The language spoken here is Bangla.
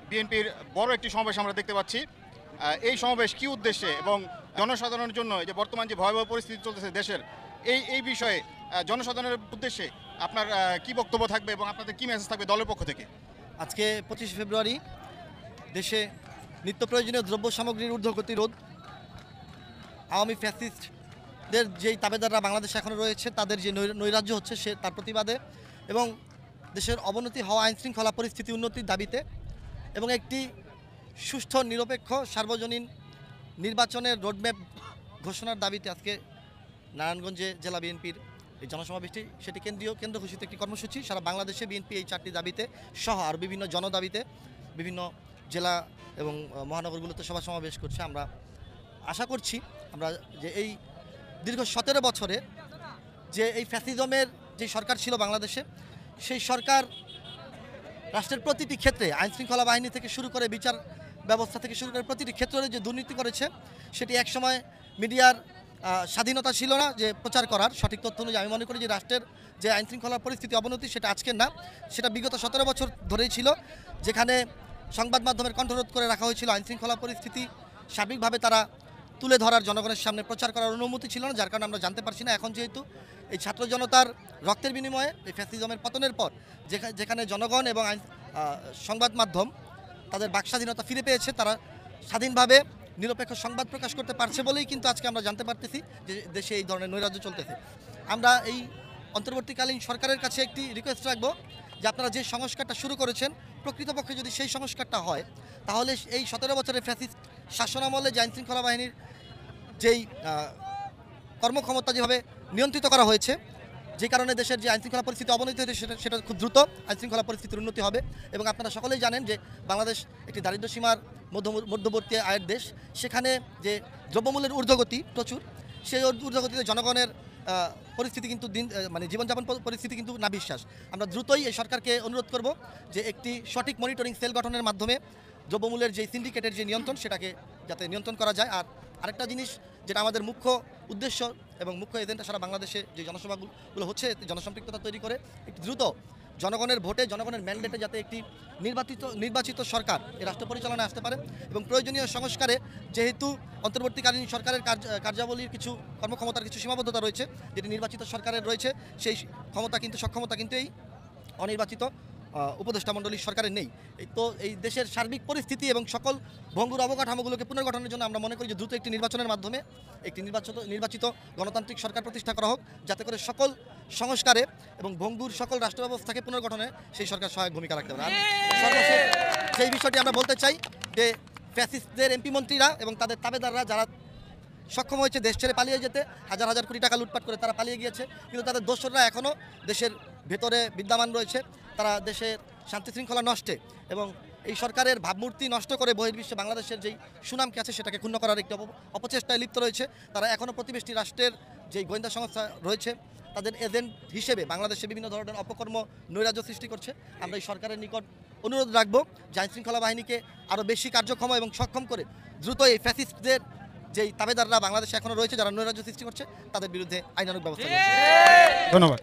বিএনপির বড় একটি সমাবেশ আমরা দেখতে পাচ্ছি। এই সমাবেশ কি উদ্দেশ্যে এবং জনসাধারণের জন্য যে বর্তমান যে ভয়াবহ পরিস্থিতি চলতেছে দেশের এই বিষয়ে জনসাধারণের উদ্দেশ্যে আপনার কি বক্তব্য থাকবে এবং আপনাদের কি মেসেজ থাকবে দলের পক্ষ থেকে? আজকে 25 ফেব্রুয়ারি দেশে নিত্য প্রয়োজনীয় দ্রব্য সামগ্রীর ঊর্ধ্বগতি রোধ, আওয়ামী ফ্যাসিস্টদের যেই তাবেদাররা বাংলাদেশে এখনও রয়েছে তাদের যে নৈরাজ্য হচ্ছে সে তার প্রতিবাদে এবং দেশের অবনতি হওয়া আইনশৃঙ্খলা পরিস্থিতি উন্নতির দাবিতে এবং একটি সুষ্ঠু নিরপেক্ষ সার্বজনীন নির্বাচনের রোডম্যাপ ঘোষণার দাবিতে আজকে নারায়ণগঞ্জে জেলা বিএনপির এই জনসমাবেশটি সেটি কেন্দ্র ঘোষিত একটি কর্মসূচি। সারা বাংলাদেশে বিএনপি এই 4টি দাবিতে সহ আর বিভিন্ন জনদাবিতে বিভিন্ন জেলা এবং মহানগরগুলোতে সভা সমাবেশ করছে। আমরা আশা করছি আমরা যে এই দীর্ঘ 17 বছরে যে এই ফ্যাসিজমের যে সরকার ছিল বাংলাদেশে, সেই সরকার রাষ্ট্রের প্রতিটি ক্ষেত্রে আইনশৃঙ্খলা বাহিনী থেকে শুরু করে বিচার ব্যবস্থা থেকে শুরু করে প্রতিটি ক্ষেত্রে যে দুর্নীতি করেছে সেটি একসময় মিডিয়ার স্বাধীনতা ছিল না যে প্রচার করার সঠিক তথ্য অনুযায়ী। আমি মনে করি যে রাষ্ট্রের যে আইনশৃঙ্খলা পরিস্থিতি অবনতি সেটা আজকের না, সেটা বিগত 17 বছর ধরেই ছিল, যেখানে সংবাদ মাধ্যমের কণ্ঠরোধ করে রাখা হয়েছিল। আইনশৃঙ্খলা পরিস্থিতি সার্বিকভাবে তারা তুলে ধরার জনগণের সামনে প্রচার করার অনুমতি ছিল না, যার কারণে আমরা জানতে পারছি না। এখন যেহেতু এই ছাত্র জনতার রক্তের বিনিময়ে এই ফ্যাসিজমের পতনের পর যেখানে জনগণ এবং সংবাদ মাধ্যম তাদের বাকস্বাধীনতা ফিরে পেয়েছে, তারা স্বাধীনভাবে নিরপেক্ষ সংবাদ প্রকাশ করতে পারছে বলেই কিন্তু আজকে আমরা জানতে পারতেছি যে দেশে এই ধরনের নৈরাজ্য চলতেছে। আমরা এই অন্তর্বর্তীকালীন সরকারের কাছে একটি রিকোয়েস্ট রাখবো যে আপনারা যে সংস্কারটা শুরু করেছেন প্রকৃতপক্ষে যদি সেই সংস্কারটা হয় তাহলে এই 17 বছরের ফ্যাসিস্ট শাসনামলে যে আইনশৃঙ্খলা বাহিনীর যেই কর্মক্ষমতা যেভাবে নিয়ন্ত্রিত করা হয়েছে, যে কারণে দেশের যে আইনশৃঙ্খলা পরিস্থিতি অবনতি হয়েছে সেটা খুব দ্রুত আইনশৃঙ্খলা পরিস্থিতির উন্নতি হবে। এবং আপনারা সকলেই জানেন যে বাংলাদেশ একটি দারিদ্র্য সীমার মধ্যবর্তী আয়ের দেশ, সেখানে যে দ্রব্যমূল্যের ঊর্ধ্বগতি প্রচুর, সেই ঊর্ধ্বগতিতে জনগণের পরিস্থিতি কিন্তু জীবনযাপন পরিস্থিতি কিন্তু নাভিশ্বাস। আমরা দ্রুতই এই সরকারকে অনুরোধ করব যে একটি সঠিক মনিটরিং সেল গঠনের মাধ্যমে দ্রব্যমূল্যের যে সিন্ডিকেটের যে নিয়ন্ত্রণ সেটাকে যাতে নিয়ন্ত্রণ করা যায়। আর আরেকটা জিনিস যেটা আমাদের মুখ্য উদ্দেশ্য এবং মুখ্য এজেন্ডা সারা বাংলাদেশে যে জনসভাগুলো হচ্ছে জনসম্পৃক্ততা তৈরি করে একটি দ্রুত জনগণের ভোটে জনগণের ম্যান্ডেটে যাতে একটি নির্বাচিত সরকার এই রাষ্ট্র পরিচালনায় আসতে পারে এবং প্রয়োজনীয় সংস্কারে যেহেতু অন্তর্বর্তীকালীন সরকারের কার্যাবলীর কিছু কর্মক্ষমতার কিছু সীমাবদ্ধতা রয়েছে, যেটি নির্বাচিত সরকারের রয়েছে, সেই সক্ষমতা কিন্তু এই অনির্বাচিত উপদেষ্টা মণ্ডলীর সরকারের নেই। তো এই দেশের সার্বিক পরিস্থিতি এবং সকল ভঙ্গুর অবকাঠামোগুলোকে পুনর্গঠনের জন্য আমরা মনে করি যে দ্রুত একটি নির্বাচনের মাধ্যমে একটি নির্বাচিত গণতান্ত্রিক সরকার প্রতিষ্ঠা করা হোক, যাতে করে সকল সংস্কারে এবং ভঙ্গুর সকল রাষ্ট্র ব্যবস্থাকে পুনর্গঠনে সেই সরকার সহায়ক ভূমিকা রাখতে পারে। আর সর্বশেষ সেই বিষয়টি আমরা বলতে চাই যে ফ্যাসিস্টদের এমপি মন্ত্রীরা এবং তাদের তাবেদাররা যারা সক্ষম হয়েছে দেশ ছেড়ে পালিয়ে যেতে, হাজার হাজার কোটি টাকা লুটপাট করে তারা পালিয়ে গিয়েছে, কিন্তু তাদের দোসররা এখনও দেশের ভেতরে বিদ্যমান রয়েছে। তারা দেশের শান্তি শৃঙ্খলা নষ্টে এবং এই সরকারের ভাবমূর্তি নষ্ট করে বহির্বিশ্বে বাংলাদেশের যেই সুনামকে আছে সেটাকে ক্ষুণ্ণ করার একটি অপচেষ্টায় লিপ্ত রয়েছে। তারা এখনও প্রতিবেশী রাষ্ট্রের যেই গোয়েন্দা সংস্থা রয়েছে তাদের এজেন্ট হিসেবে বাংলাদেশে বিভিন্ন ধরনের অপকর্ম নৈরাজ্য সৃষ্টি করছে। আমরা এই সরকারের নিকট অনুরোধ রাখবো যে আইনশৃঙ্খলা বাহিনীকে আরও বেশি কার্যক্ষম এবং সক্ষম করে দ্রুত এই ফ্যাসিস্টদের যেই তাবেদাররা বাংলাদেশে এখনও রয়েছে যারা নৈরাজ্য সৃষ্টি করছে তাদের বিরুদ্ধে আইনানুগ ব্যবস্থা। ধন্যবাদ।